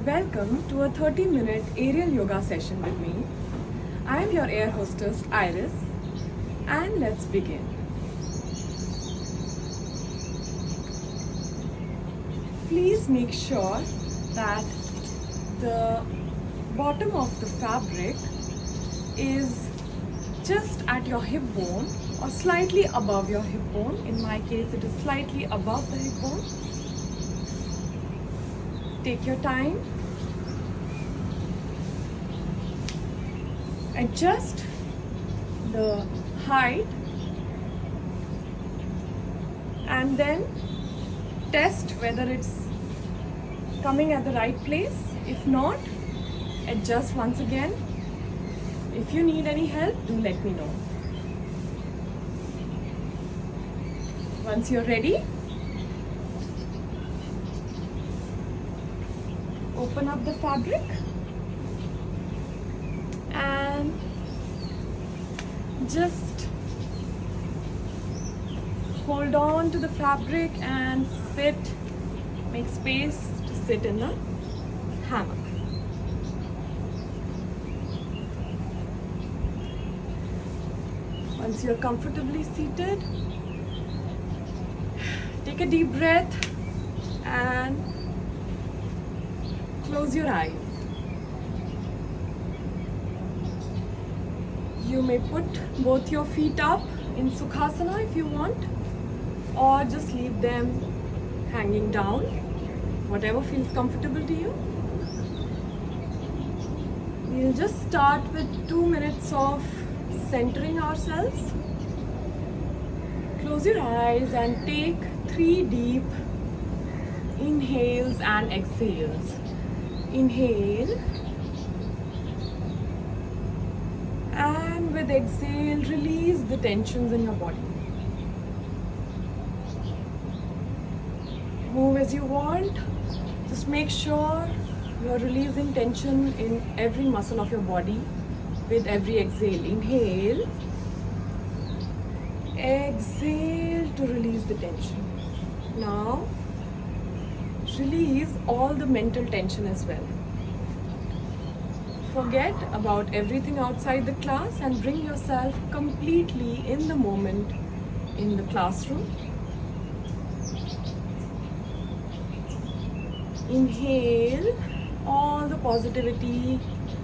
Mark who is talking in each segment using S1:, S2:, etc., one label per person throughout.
S1: Welcome to a 30-minute aerial yoga session with me. I am your air hostess Iris, and let's begin. Please make sure that the bottom of the fabric is just at your hip bone or slightly above your hip bone. In my case, it is slightly above the hip bone. Take your time. Adjust the height and then test whether it's coming at the right place. If not, adjust once again. If you need any help, do let me know. Once you're ready, open up the fabric and just hold on to the fabric and sit, make space to sit in the hammock. Once you're comfortably seated, take a deep breath and close your eyes. You may put both your feet up in Sukhasana if you want, or just leave them hanging down, whatever feels comfortable to you. We'll just start with 2 minutes of centering ourselves. Close your eyes and take 3 deep inhales and exhales. Inhale, and with exhale, release the tensions in your body. Move as you want. Just make sure you're releasing tension in every muscle of your body with every exhale. Inhale, exhale to release the tension. Now, release all the mental tension as well. Forget about everything outside the class and bring yourself completely in the moment in the classroom. Inhale all the positivity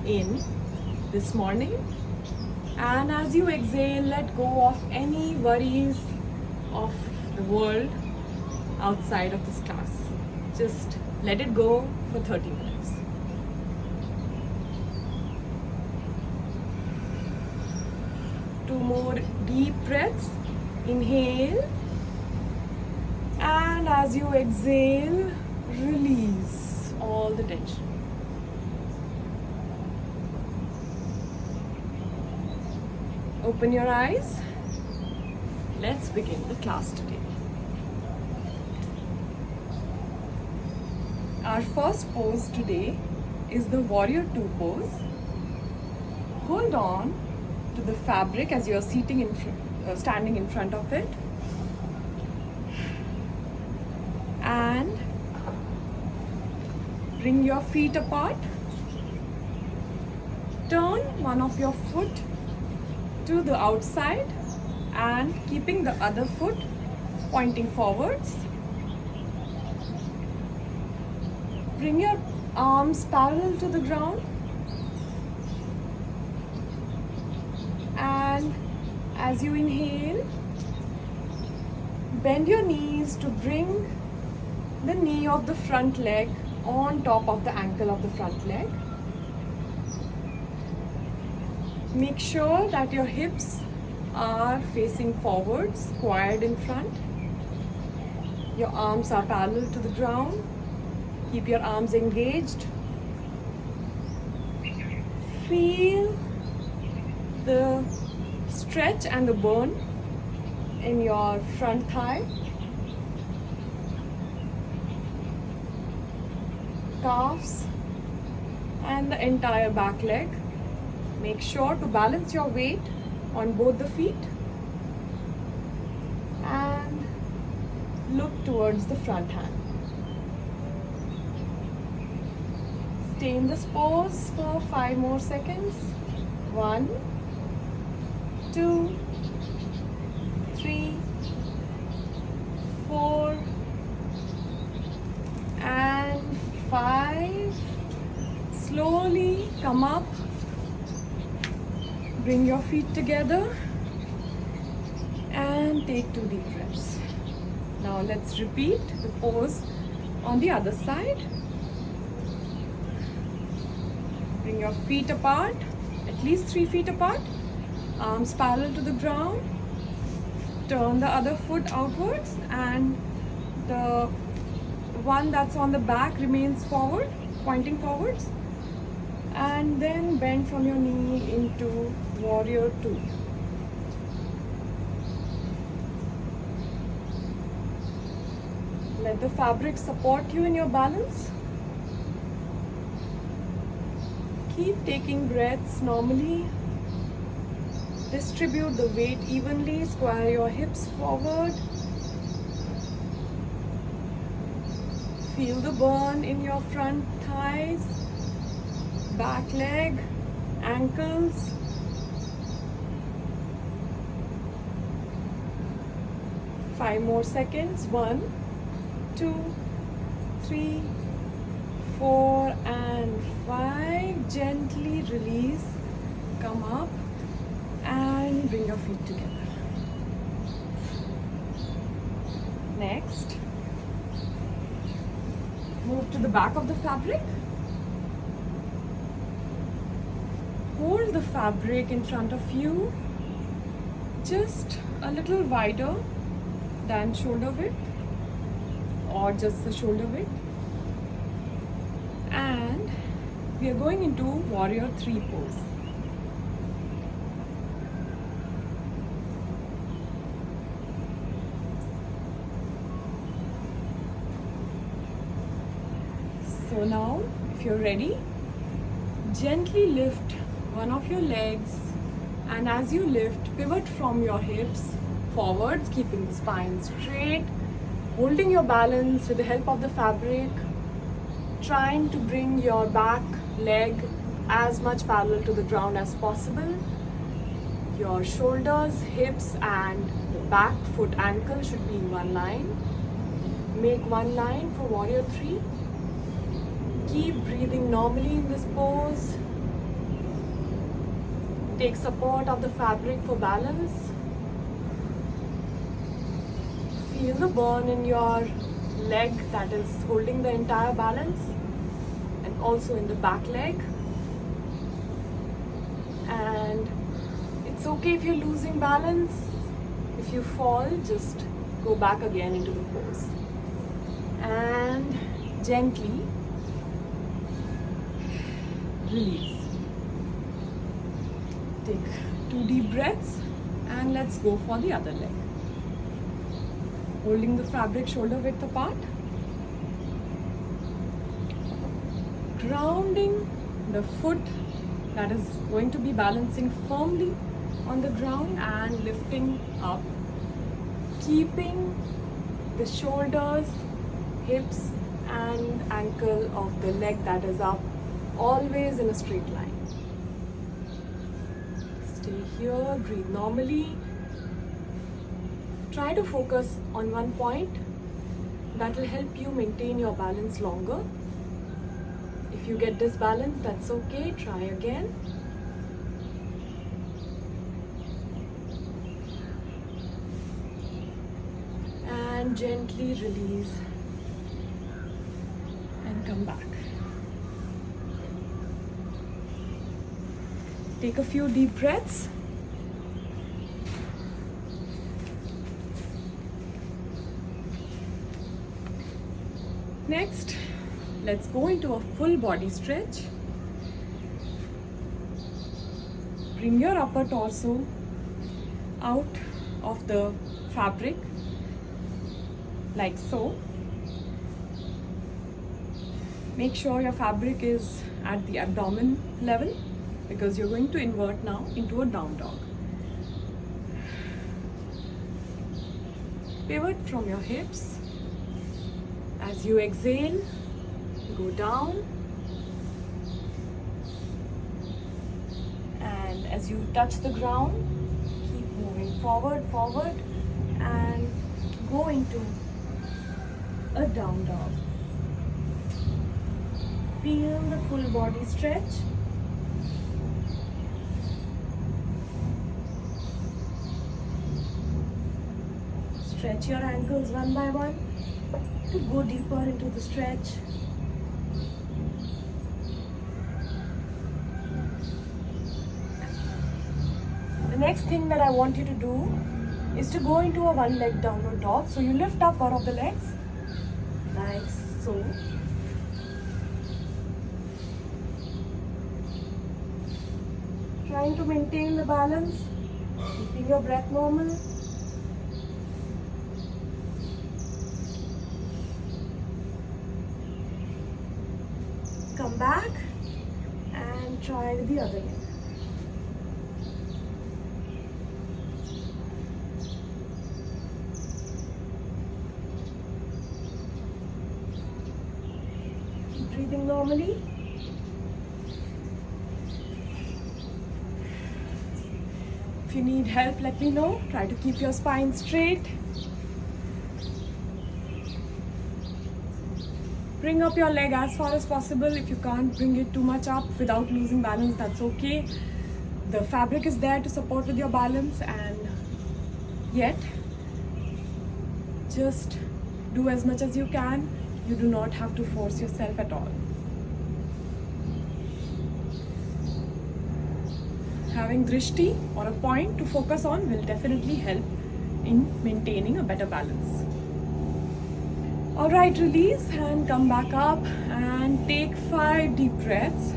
S1: in this morning, and as you exhale, let go of any worries of the world outside of this class. Just let it go for 30 minutes. Two more deep breaths. Inhale, and as you exhale, release all the tension. Open your eyes. Let's begin the class today. Our first pose today is the Warrior 2 pose. Hold on to the fabric as you are standing in front of it, and bring your feet apart. Turn one of your foot to the outside and keeping the other foot pointing forwards. Bring your arms parallel to the ground, and as you inhale, bend your knees to bring the knee of the front leg on top of the ankle of the front leg. Make sure that your hips are facing forwards, squared in front. Your arms are parallel to the ground. Keep your arms engaged. Feel the stretch and the burn in your front thigh, calves, and the entire back leg. Make sure to balance your weight on both the feet and look towards the front hand. Stay in this pose for 5 more seconds. 1, 2, 3, 4, and 5. Slowly come up. Bring your feet together and take 2 deep breaths. Now let's repeat the pose on the other side. Bring your feet apart, at least 3 feet apart. Arms parallel to the ground. Turn the other foot outwards and the one that's on the back remains forward, pointing forwards. And then bend from your knee into Warrior 2. Let the fabric support you in your balance. Keep taking breaths normally. Distribute the weight evenly. Square your hips forward. Feel the burn in your front thighs, back leg, ankles. Five more seconds. 1, 2, 3, 4, and 5. Gently release. Come up and bring your feet together. Next, move to the back of the fabric. Hold the fabric in front of you, just a little wider than shoulder width or just the shoulder width. And we are going into Warrior 3 pose. So now, if you're ready, gently lift one of your legs, and as you lift, pivot from your hips forwards, keeping the spine straight, holding your balance with the help of the fabric, trying to bring your back leg as much parallel to the ground as possible. Your shoulders, hips, and the back foot ankle should be in one line. Make one line for Warrior 3. Keep breathing normally in this pose. Take support of the fabric for balance. Feel the burn in your leg that is holding the entire balance, and also in the back leg. And it's okay if you're losing balance. If you fall, just go back again into the pose. And gently release. Take 2 deep breaths and let's go for the other leg. Holding the fabric shoulder width apart. Grounding the foot that is going to be balancing firmly on the ground and lifting up. Keeping the shoulders, hips and ankle of the leg that is up always in a straight line. Stay here, breathe normally. Try to focus on one point. That will help you maintain your balance longer. If you get disbalanced, that's okay. Try again. And gently release and come back. Take a few deep breaths. Next, let's go into a full body stretch. Bring your upper torso out of the fabric like so. Make sure your fabric is at the abdomen level, because you're going to invert now into a down dog. Pivot from your hips. As you exhale, go down And as you touch the ground, keep moving forward, and go into a down dog. Feel the full body stretch. Stretch your ankles one by one to go deeper into the stretch. The next thing that I want you to do is to go into a one-leg downward dog. So you lift up one of the legs, like so. Trying to maintain the balance, keeping your breath normal. Come back and try with the other leg. Keep breathing normally. If you need help, let me know. Try to keep your spine straight. Bring up your leg as far as possible. If you can't bring it too much up without losing balance, that's okay. The fabric is there to support with your balance, and yet just do as much as you can. You do not have to force yourself at all. Having drishti or a point to focus on will definitely help in maintaining a better balance. Alright, release and come back up and take 5 deep breaths.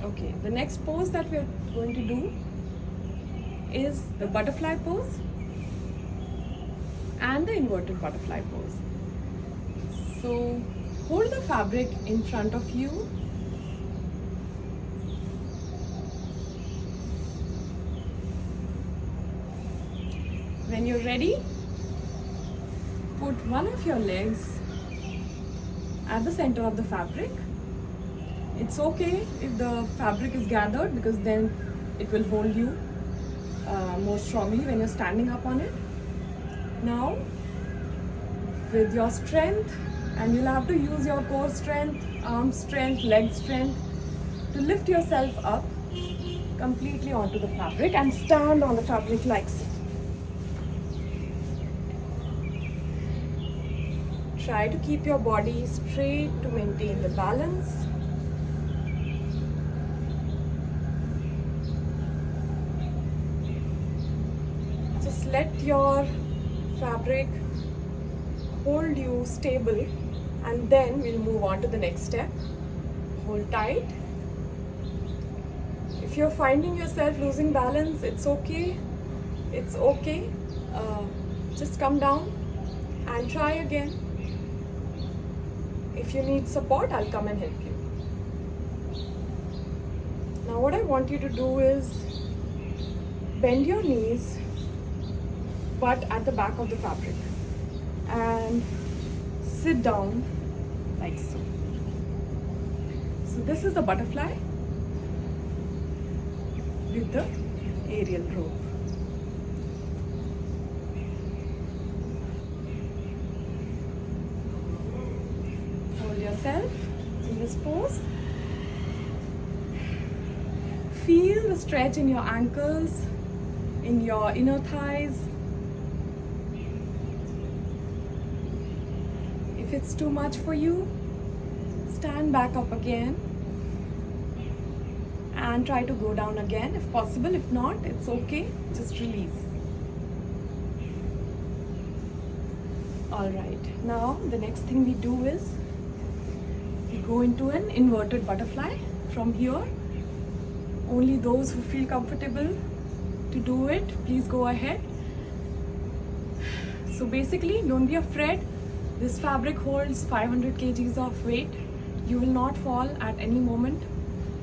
S1: Okay, the next pose that we are going to do is the butterfly pose and the inverted butterfly pose. So hold the fabric in front of you. When you're ready, put one of your legs at the center of the fabric. It's okay if the fabric is gathered, because then it will hold you more strongly when you're standing up on it. Now, with your strength, and you'll have to use your core strength, arm strength, leg strength to lift yourself up completely onto the fabric and stand on the fabric like so. Try to keep your body straight to maintain the balance. Just let your fabric hold you stable, and then we'll move on to the next step. Hold tight. If you're finding yourself losing balance, it's okay. It's okay. Just come down and try again. If you need support, I'll come and help you. Now what I want you to do is bend your knees, but at the back of the fabric, and sit down like so. So this is the butterfly with the aerial rope. Hold yourself in this pose. Feel the stretch in your ankles, in your inner thighs. If it's too much for you, stand back up again and try to go down again if possible. If not, it's okay, just release. Alright, now the next thing we do is we go into an inverted butterfly from here. Only those who feel comfortable to do it, please go ahead. So basically, don't be afraid. This fabric holds 500 kgs of weight. You will not fall at any moment.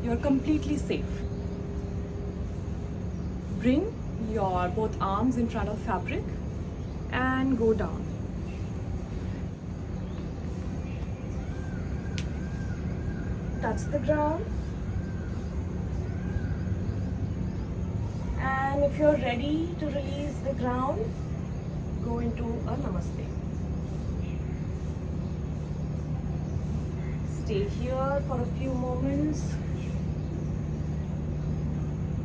S1: You're completely safe. Bring your both arms in front of fabric and go down. Touch the ground. And if you're ready to release the ground, go into a namaste. Stay here for a few moments.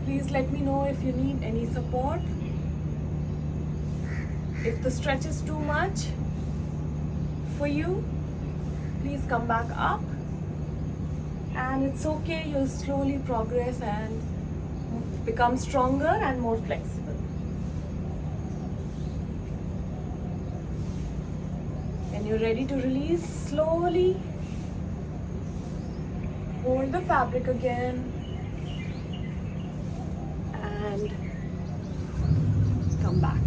S1: Please let me know if you need any support. If the stretch is too much for you, please come back up. And it's okay, you'll slowly progress and become stronger and more flexible. When you're ready to release, slowly hold the fabric again and come back.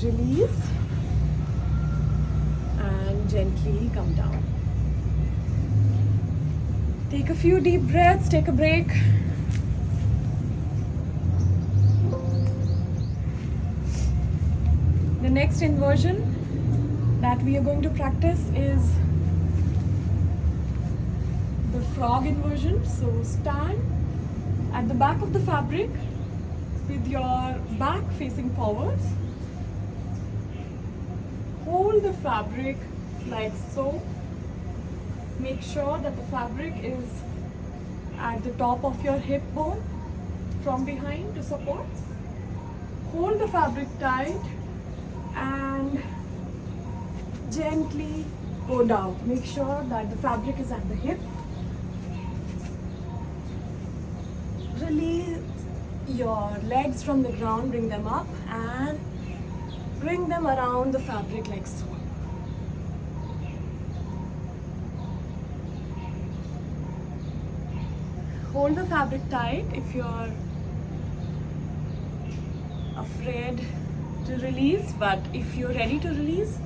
S1: Release and gently come down. Take a few deep breaths, take a break. The next inversion that we are going to practice is the frog inversion. So stand at the back of the fabric with your back facing forwards. Hold the fabric like so. Make sure that the fabric is at the top of your hip bone from behind to support. Hold the fabric tight and gently go down. Make sure that the fabric is at the hip. Release your legs from the ground, bring them up and bring them around the fabric like so. Hold the fabric tight if you're afraid to release, but if you're ready to release,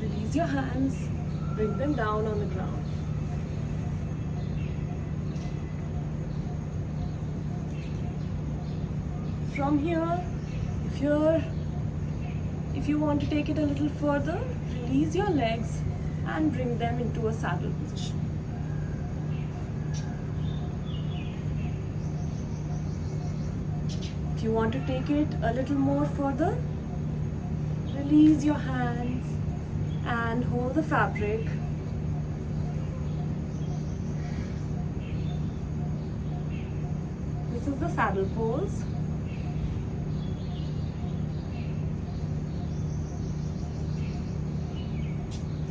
S1: release your hands, bring them down on the ground. From here, if you want to take it a little further, release your legs and bring them into a saddle position. If you want to take it a little more further, release your hands and hold the fabric. This is the saddle pose.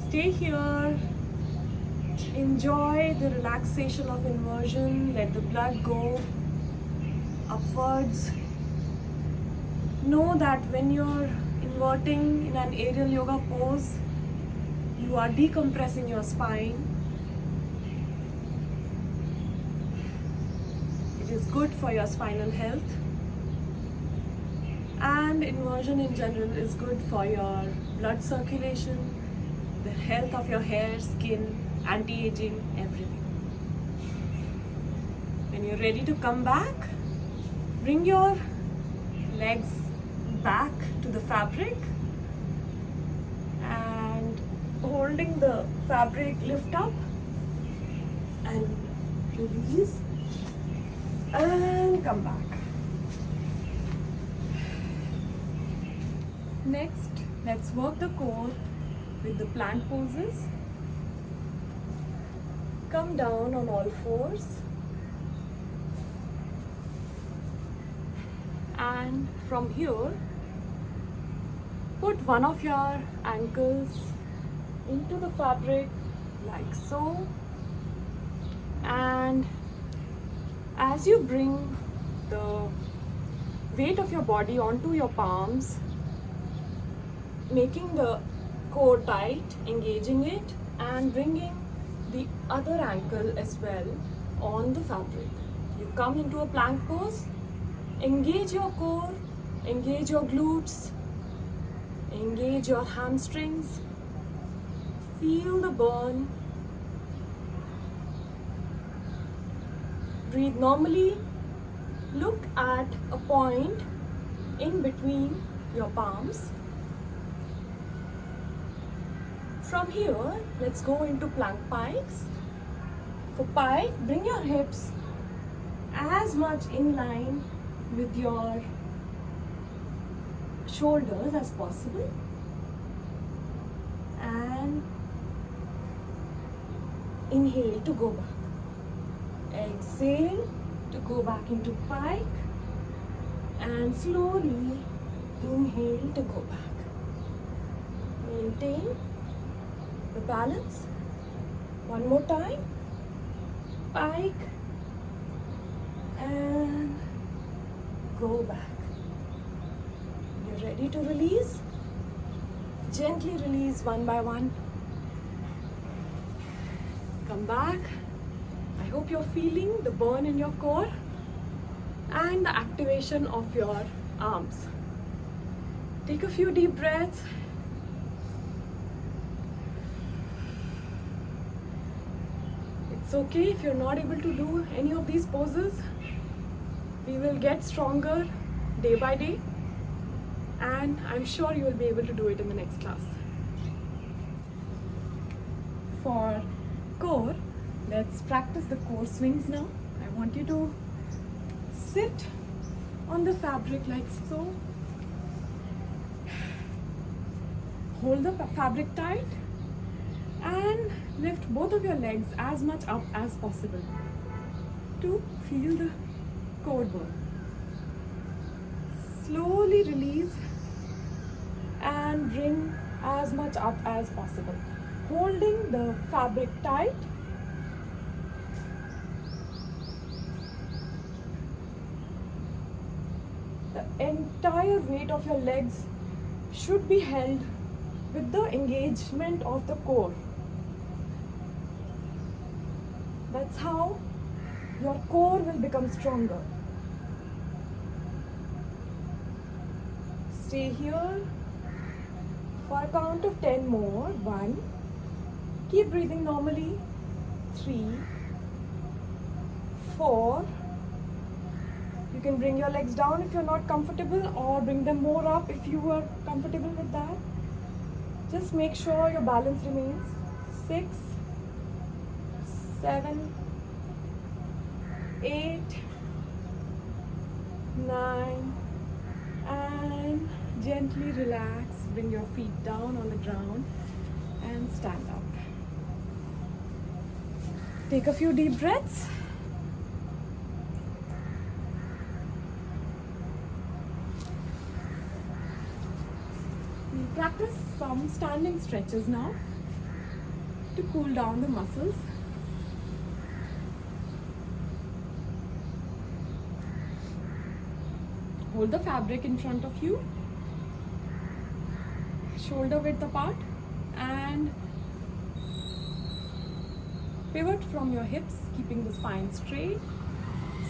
S1: Stay here. Enjoy the relaxation of inversion. Let the blood go upwards. Know that when you're inverting in an aerial yoga pose, you are decompressing your spine. It is good for your spinal health. And inversion in general is good for your blood circulation, the health of your hair, skin, anti-aging, everything. When you're ready to come back, bring your legs back to the fabric and holding the fabric, lift up and release and come back. Next, let's work the core with the plank poses. Come down on all fours and from here put one of your ankles into the fabric like so, and as you bring the weight of your body onto your palms, making the core tight, engaging it and bringing the other ankle as well on the fabric. You come into a plank pose Engage your core, engage your glutes, engage your hamstrings. Feel the burn. Breathe normally. Look at a point in between your palms. From here, let's go into plank pikes. For pike, bring your hips as much in line with your shoulders as possible. And inhale to go back. Exhale to go back into pike. And slowly inhale to go back. Maintain the balance. One more time. Pike. And go back. You're ready to release? Gently release one by one. Come back. I hope you're feeling the burn in your core and the activation of your arms. Take a few deep breaths. It's okay if you're not able to do any of these poses. We will get stronger day by day, and I'm sure you will be able to do it in the next class. For core, let's practice the core swings now. I want you to sit on the fabric like so. Hold the fabric tight and lift both of your legs as much up as possible to feel the core burn. Slowly release and bring as much up as possible, holding the fabric tight. The entire weight of your legs should be held with the engagement of the core. That's how your core will become stronger. Stay here for a count of 10 more. 1. Keep breathing normally. 3, 4. You can bring your legs down if you're not comfortable, or bring them more up if you are comfortable with that. Just make sure your balance remains. 6, 7, 8, 9, and gently relax. Bring your feet down on the ground and stand up. Take a few deep breaths. We'll practice some standing stretches now to cool down the muscles. Hold the fabric in front of you, shoulder width apart, and pivot from your hips, keeping the spine straight.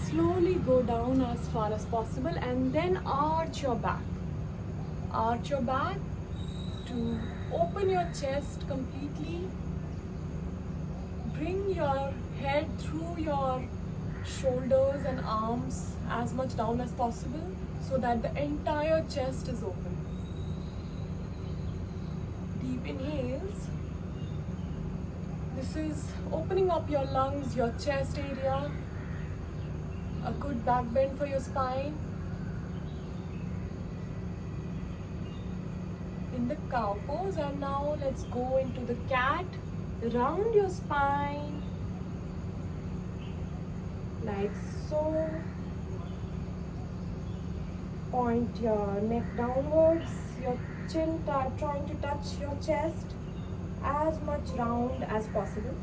S1: Slowly go down as far as possible and then arch your back. Arch your back to open your chest completely. Bring your head through your shoulders and arms as much down as possible so that the entire chest is open. Deep inhales. This is opening up your lungs, your chest area. A good back bend for your spine. In the cow pose, and now let's go into the cat. Round your spine like so. Point your neck downwards, your chin trying to touch your chest, as much round as possible.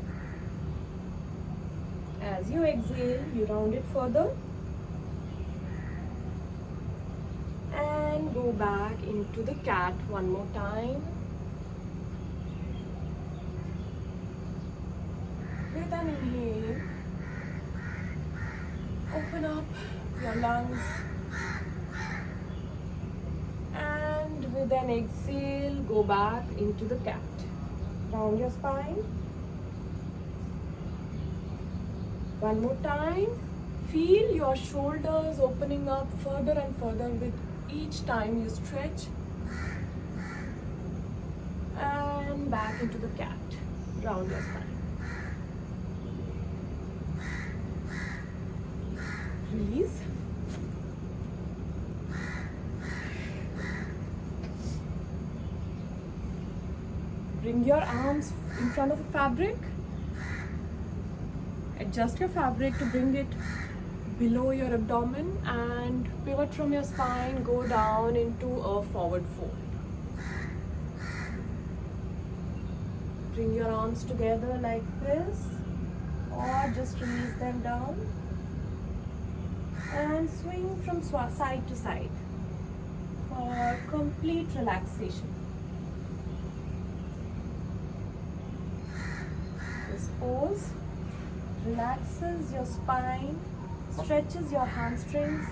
S1: As you exhale, you round it further and go back into the cat one more time. With an inhale, open up your lungs then exhale, go back into the cat. Round your spine. One more time. Feel your shoulders opening up further and further with each time you stretch. And back into the cat. Round your spine. Release. Bring your arms in front of the fabric. Adjust your fabric to bring it below your abdomen and pivot from your spine, go down into a forward fold. Bring your arms together like this or just release them down and swing from side to side for complete relaxation. This pose relaxes your spine, stretches your hamstrings,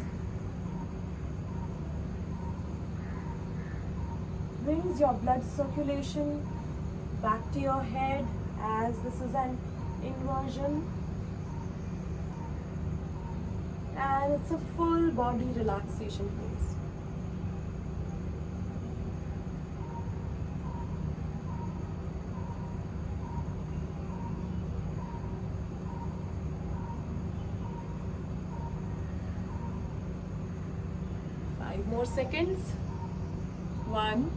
S1: brings your blood circulation back to your head as this is an inversion, and it's a full body relaxation pose. More seconds. 1,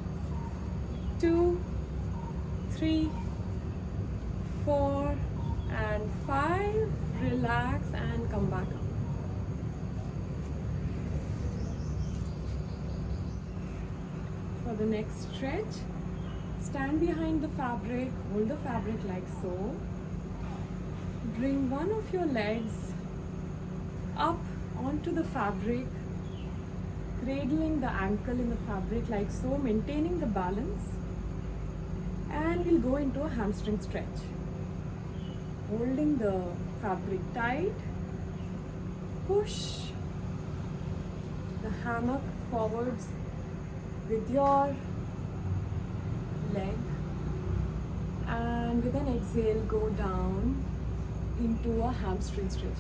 S1: 2, 3, 4 and 5. Relax and come back up. For the next stretch, stand behind the fabric, hold the fabric like so. Bring one of your legs up onto the fabric, cradling the ankle in the fabric like so, maintaining the balance, and we'll go into a hamstring stretch. Holding the fabric tight, push the hammock forwards with your leg, and with an exhale go down into a hamstring stretch.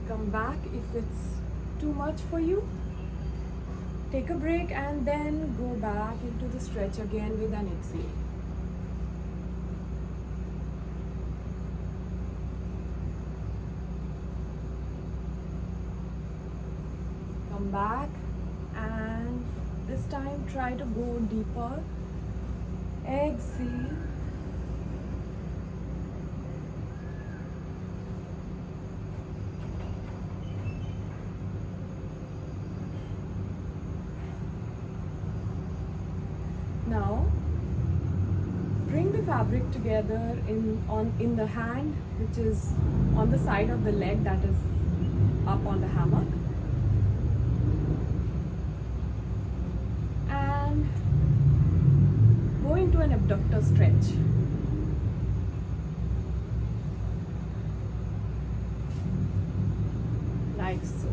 S1: Come back if it's too much for you. Take a break and then go back into the stretch again with an exhale. Come back and this time try to go deeper. Exhale. Now, bring the fabric together in the hand, which is on the side of the leg that is up on the hammock. And go into an abductor stretch. Like so.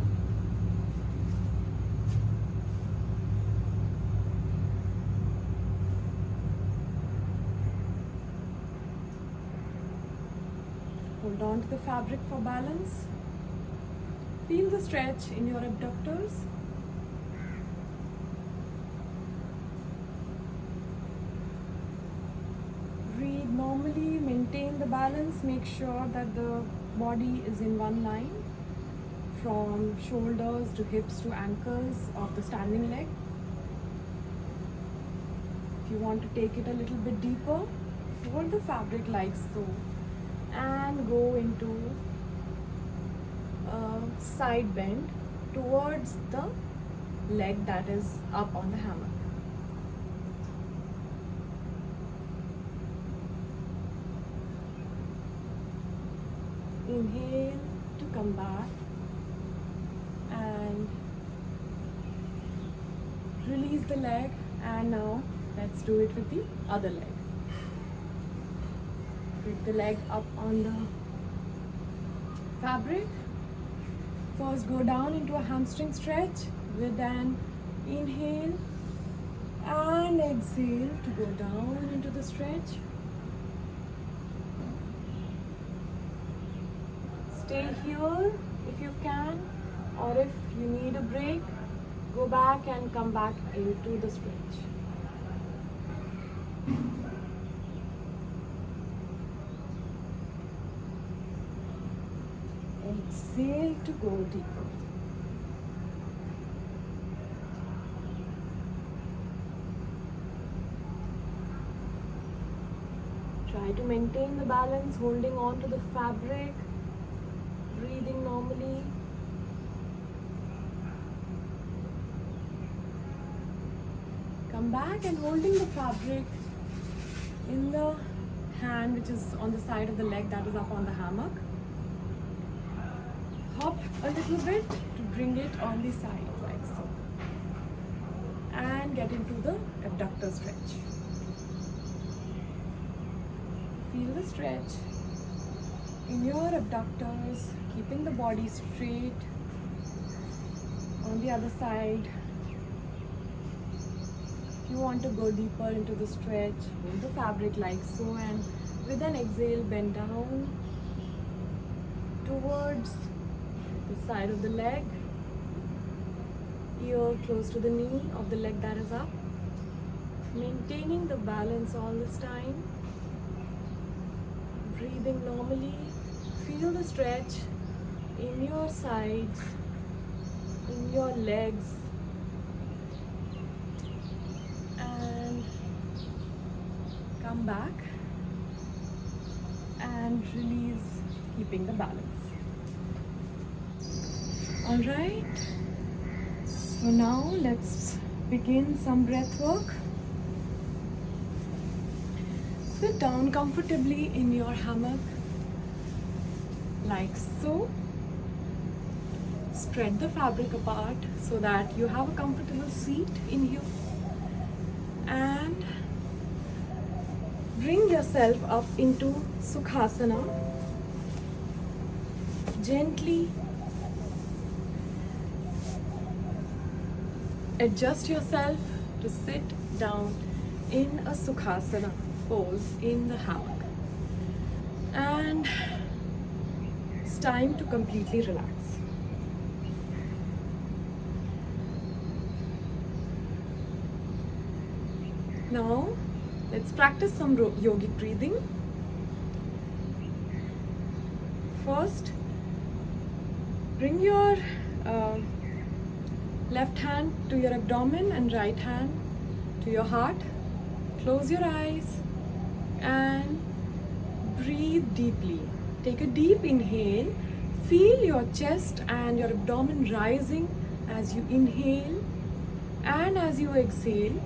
S1: Hold on to the fabric for balance. Feel the stretch in your abductors. Breathe normally, maintain the balance, make sure that the body is in one line from shoulders to hips to ankles of the standing leg. If you want to take it a little bit deeper, hold the fabric like so and go into a side bend towards the leg that is up on the hammock. Inhale to come back and release the leg, and now let's do it with the other leg. With the leg up on the fabric. First go down into a hamstring stretch with an inhale and exhale to go down into the stretch. Stay here if you can, or if you need a break, go back and come back into the stretch. Exhale to go deeper. Try to maintain the balance, holding on to the fabric, breathing normally. Come back and holding the fabric in the hand which is on the side of the leg that is up on the hammock. Hop a little bit to bring it on the side like so. And get into the abductor stretch. Feel the stretch in your abductors, keeping the body straight. On the other side, if you want to go deeper into the stretch, hold the fabric like so, and with an exhale, bend down towards the side of the leg, ear close to the knee of the leg that is up, maintaining the balance all this time, breathing normally. Feel the stretch in your sides, in your legs, and come back and release, keeping the balance. Alright, so now let's begin some breath work. Sit down comfortably in your hammock, like so. Spread the fabric apart so that you have a comfortable seat in here. And bring yourself up into Sukhasana. Gently adjust yourself to sit down in a Sukhasana pose in the hammock. And it's time to completely relax. Now, let's practice some yogic breathing. First, bring your left hand to your abdomen and right hand to your heart. Close your eyes and breathe deeply. Take a deep inhale. Feel your chest and your abdomen rising as you inhale, and as you exhale,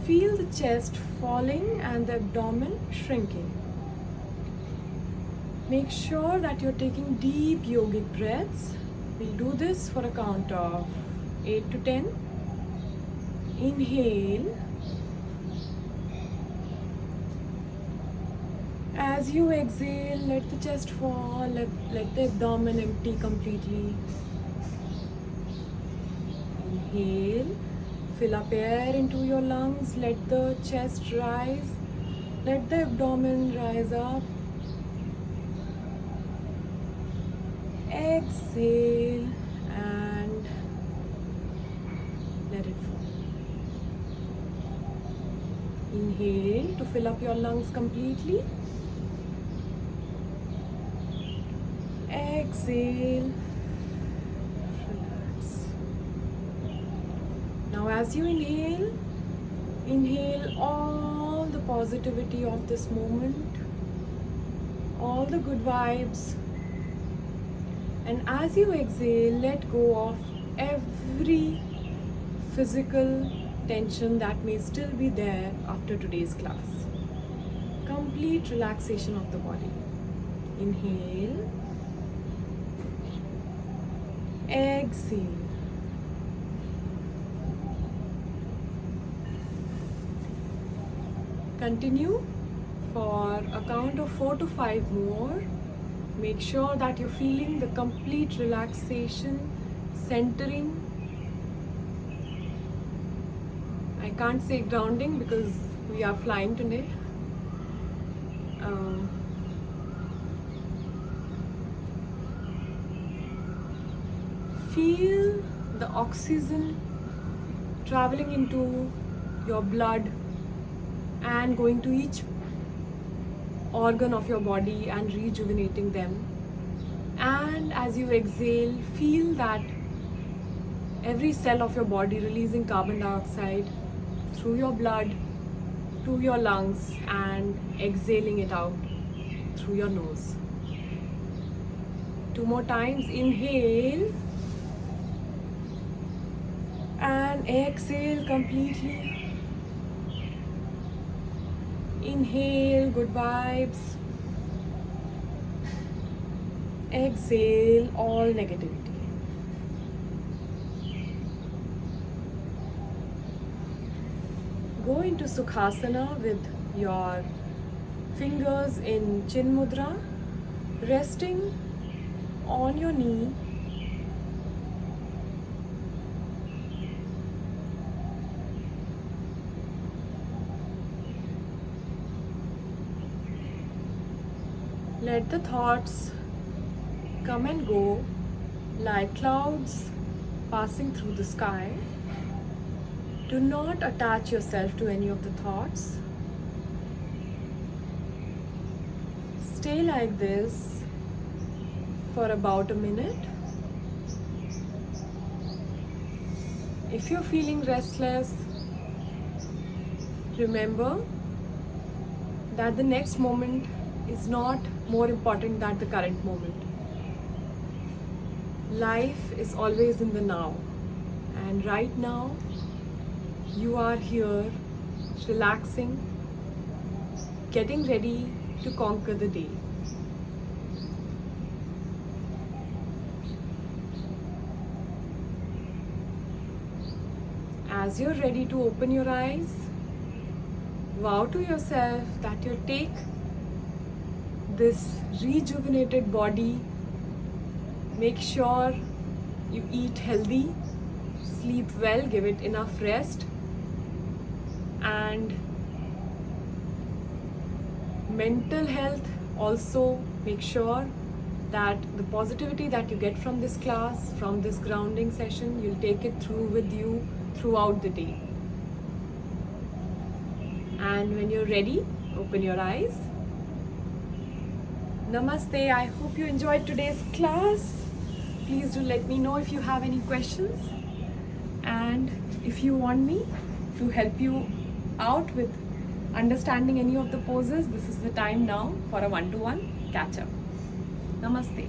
S1: feel the chest falling and the abdomen shrinking. Make sure that you're taking deep yogic breaths. We'll do this for a count of 8 to 10. Inhale. As you exhale, let the chest fall, let the abdomen empty completely. Inhale. Fill up air into your lungs, let the chest rise, let the abdomen rise up. Exhale and let it fall. Inhale to fill up your lungs completely. Exhale. Now as you inhale, inhale all the positivity of this moment, all the good vibes. And as you exhale, let go of every physical tension that may still be there after today's class. Complete relaxation of the body. Inhale. Exhale. Continue for a count of 4 to 5 more. Make sure that you're feeling the complete relaxation, centering. I can't say grounding because we are flying today. Feel the oxygen traveling into your blood and going to each organ of your body and rejuvenating them. And as you exhale, feel that every cell of your body releasing carbon dioxide through your blood to your lungs and exhaling it out through your nose. 2 more times. Inhale and exhale completely. Inhale, good vibes. Exhale, all negativity. Go into Sukhasana with your fingers in Chin Mudra, resting on your knee. Let the thoughts come and go like clouds passing through the sky. Do not attach yourself to any of the thoughts. Stay like this for about a minute. If you're feeling restless, remember that the next moment is not more important than the current moment. Life is always in the now, and right now you are here relaxing, getting ready to conquer the day. As you're ready to open your eyes, vow to yourself that you'll take this rejuvenated body, make sure you eat healthy, sleep well, give it enough rest, and mental health also. Make sure that the positivity that you get from this class, from this grounding session, you'll take it through with you throughout the day. And when you're ready, open your eyes. Namaste. I hope you enjoyed today's class. Please do let me know if you have any questions. And if you want me to help you out with understanding any of the poses, this is the time now for a one-to-one catch-up. Namaste.